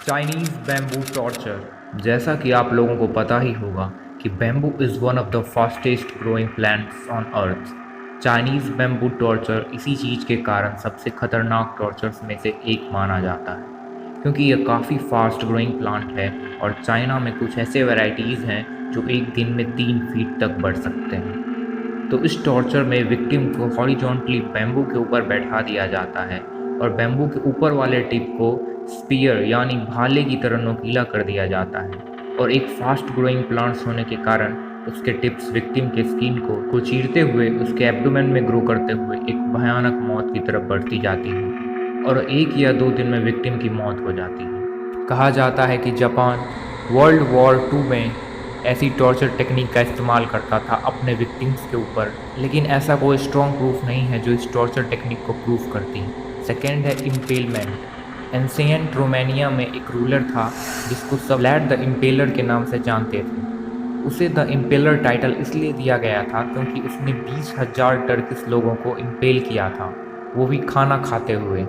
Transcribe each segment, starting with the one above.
Chinese bamboo torture. जैसा कि आप लोगों को पता ही होगा कि bamboo is one of the fastest growing plants on earth. Chinese bamboo torture इसी चीज़ के कारण सबसे खतरनाक टॉर्चर्स में से एक माना जाता है, क्योंकि यह काफ़ी फास्ट ग्रोइंग प्लांट है और चाइना में कुछ ऐसे वैराइटीज़ हैं जो एक दिन में 3 फीट तक बढ़ सकते हैं। तो इस टॉर्चर में विक्टिम को हॉरिजॉन्टली बैम्बू के ऊपर बैठा दिया जाता है और बैम्बू के ऊपर वाले टिप को स्पीयर यानी भाले की तरह नोकीला कर दिया जाता है और एक फास्ट ग्रोइंग प्लांट्स होने के कारण उसके टिप्स विक्टिम के स्किन को चीरते हुए उसके एब्डोमेन में ग्रो करते हुए एक भयानक मौत की तरफ बढ़ती जाती है और 1 या 2 दिन में विक्टिम की मौत हो जाती है। कहा जाता है कि जापान वर्ल्ड वॉर 2 में ऐसी टॉर्चर टेक्निक का इस्तेमाल करता था अपने विक्टिम्स के ऊपर, लेकिन ऐसा कोई स्ट्रॉन्ग प्रूफ नहीं है जो इस टॉर्चर टेक्निक को प्रूफ करती है। सेकेंड है इम्पेलमेंट। एंशिएंट रोमानिया में एक रूलर था जिसको सब व्लाड द इम्पेलर के नाम से जानते थे। उसे द इम्पेलर टाइटल इसलिए दिया गया था क्योंकि उसने 20,000 टर्किश लोगों को इम्पेल किया था, वो भी खाना खाते हुए।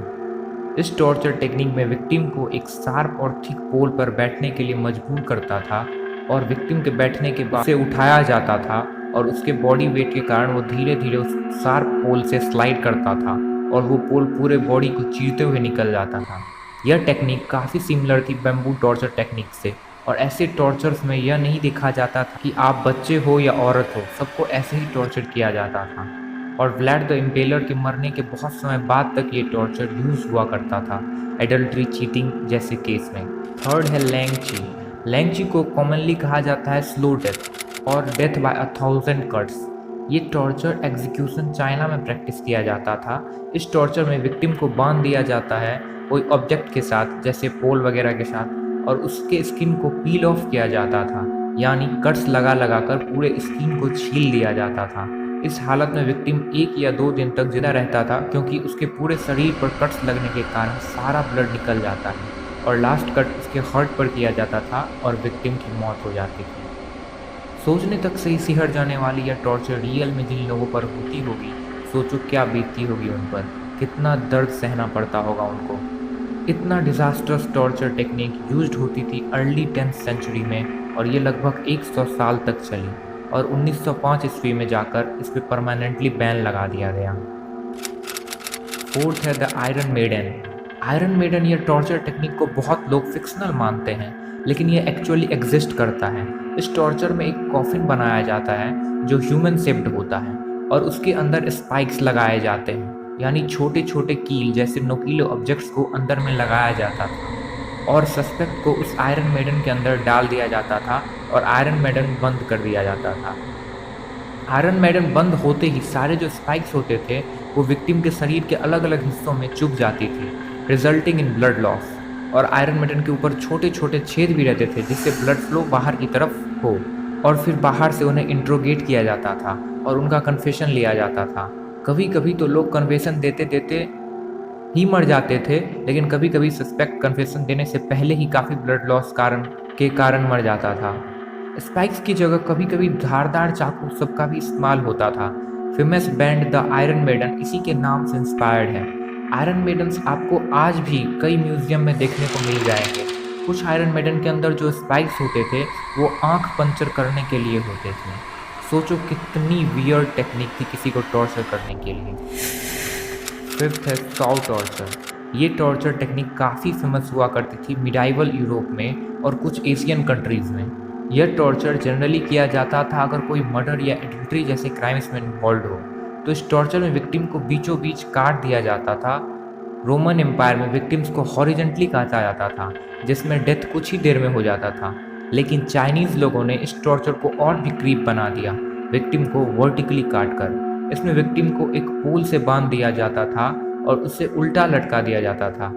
इस टॉर्चर टेक्निक में विक्टिम को एक शार्प और थिक पोल पर बैठने के लिए मजबूर करता था और विक्टिम के बैठने के बाद उसे उठाया जाता था और उसके बॉडी वेट के कारण वो धीरे धीरे उस शार्प पोल से स्लाइड करता था और वो पोल पूरे बॉडी को चीरते हुए निकल जाता था। यह टेक्निक काफ़ी सिमिलर थी बैम्बू टॉर्चर टेक्निक से और ऐसे टॉर्चर्स में यह नहीं देखा जाता था कि आप बच्चे हो या औरत हो, सबको ऐसे ही टॉर्चर किया जाता था। और व्लाड द इम्पेलर के मरने के बहुत समय बाद तक ये टॉर्चर यूज हुआ करता था एडल्ट्री, चीटिंग जैसे केस में। थर्ड है लैंगची। लैंगची को कॉमनली कहा जाता है स्लो डेथ और डेथ बाय 1000 कट्स। ये टॉर्चर एग्जीक्यूशन चाइना में प्रैक्टिस किया जाता था। इस टॉर्चर में विक्टिम को बांध दिया जाता है कोई ऑब्जेक्ट के साथ, जैसे पोल वगैरह के साथ, और उसके स्किन को पील ऑफ किया जाता था, यानी कट्स लगा लगा कर पूरे स्किन को छील दिया जाता था। इस हालत में विक्टिम 1 या 2 दिन तक जिंदा रहता था क्योंकि उसके पूरे शरीर पर कट्स लगने के कारण सारा ब्लड निकल जाता है और लास्ट कट उसके हार्ट पर किया जाता था और विक्टिम की मौत हो जाती थी। सोचने तक से ही सिहर जाने वाली यह टॉर्चर रियल में जिन लोगों पर होती होगी, सोचो क्या बीतती होगी उन पर, कितना दर्द सहना पड़ता होगा उनको। इतना डिजास्टर्स टॉर्चर टेक्निक यूज्ड होती थी अर्ली 10th सेंचुरी में और ये लगभग 100 साल तक चली और 1905 ईस्वी में जाकर इस पर परमानेंटली बैन लगा दिया गया। फोर्थ है the iron maiden. Iron maiden ये टॉर्चर टेक्निक को बहुत लोग फिक्शनल मानते हैं, लेकिन ये एक्चुअली एग्जिस्ट करता है। इस टॉर्चर में एक कॉफिन बनाया जाता है जो ह्यूमन शेप्ड होता है और उसके अंदर स्पाइक्स लगाए जाते हैं, यानी छोटे छोटे कील जैसे नुकीले ऑब्जेक्ट्स को अंदर में लगाया जाता था और सस्पेक्ट को उस आयरन मेडन के अंदर डाल दिया जाता था और आयरन मेडन बंद कर दिया जाता था। आयरन मेडन बंद होते ही सारे जो स्पाइक्स होते थे वो विक्टिम के शरीर के अलग अलग हिस्सों में चुभ जाती थी, रिजल्टिंग इन ब्लड लॉस। और आयरन मेडन के ऊपर छोटे छोटे छेद भी रहते थे जिससे ब्लड फ्लो बाहर की तरफ हो और फिर बाहर से उन्हें इंट्रोगेट किया जाता था और उनका कन्फेशन लिया जाता था। कभी कभी तो लोग कन्फेशन देते देते ही मर जाते थे, लेकिन कभी कभी सस्पेक्ट कन्फेशन देने से पहले ही काफ़ी ब्लड लॉस के कारण मर जाता था। स्पाइक्स की जगह कभी कभी धारदार चाकू सबका भी इस्तेमाल होता था। Famous band the iron maiden इसी के नाम से इंस्पायर्ड है। आयरन मेडन्स आपको आज भी कई म्यूजियम में देखने को मिल जाएंगे। कुछ आयरन मेडन के अंदर जो स्पाइक्स होते थे वो आंख पंचर करने के लिए होते थे। सोचो कितनी वियर्ड टेक्निक थी किसी को टॉर्चर करने के लिए। फिफ्थ है सॉ टॉर्चर। ये टॉर्चर टेक्निक काफ़ी फेमस हुआ करती थी मिडाइवल यूरोप में और कुछ एशियन कंट्रीज़ में। यह टॉर्चर जनरली किया जाता था अगर कोई मर्डर या एडल्ट्री जैसे क्राइम्स में इन्वॉल्व हो, तो इस टॉर्चर में विक्टिम को बीचों बीच काट दिया जाता था। रोमन एम्पायर में विक्टिम्स को हॉरिजेंटली काटा जाता था जिसमें डेथ कुछ ही देर में हो जाता था, लेकिन चाइनीज़ लोगों ने इस टॉर्चर को और भी क्रीप बना दिया, विक्टिम को वर्टिकली काट कर। इसमें विक्टिम को एक पोल से बांध दिया जाता था और उसे उल्टा लटका दिया जाता था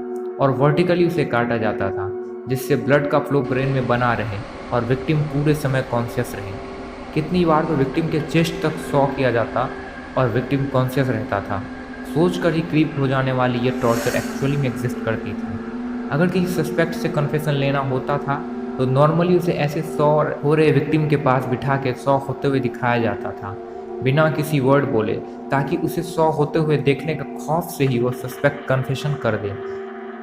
और वर्टिकली उसे काटा जाता था जिससे ब्लड का फ्लो ब्रेन में बना रहे और विक्टिम पूरे समय कॉन्शियस रहे। कितनी बार तो विक्टिम के चेस्ट तक सॉ किया जाता और विक्टिम कॉन्शियस रहता था। सोच कर ही क्रीप हो जाने वाली ये टॉर्चर एक्चुअली में एग्जिस्ट करती थी। अगर किसी सस्पेक्ट से कन्फेशन लेना होता था तो नॉर्मली उसे ऐसे सॉ हो रहे विक्टिम के पास बिठा के सॉ होते हुए दिखाया जाता था बिना किसी वर्ड बोले, ताकि उसे सॉ होते हुए देखने के खौफ से ही वो सस्पेक्ट कन्फेशन कर दे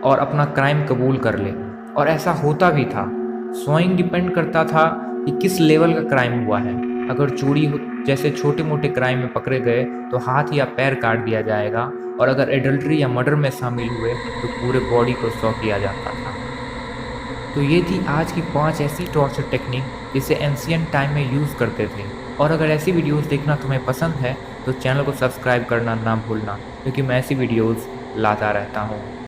और अपना क्राइम कबूल कर ले। और ऐसा होता भी था। सॉइंग डिपेंड करता था कि किस लेवल का क्राइम हुआ है। अगर चोरी जैसे छोटे मोटे क्राइम में पकड़े गए तो हाथ या पैर काट दिया जाएगा, और अगर एडल्ट्री या मर्डर में शामिल हुए तो पूरे बॉडी को सौ किया जाता था। तो ये थी आज की 5 ऐसी टॉर्चर टेक्निक जिसे एंशिएंट टाइम में यूज़ करते थे। और अगर ऐसी वीडियोस देखना तुम्हें पसंद है तो चैनल को सब्सक्राइब करना ना भूलना, क्योंकि मैं ऐसी वीडियोस लाता रहता हूँ।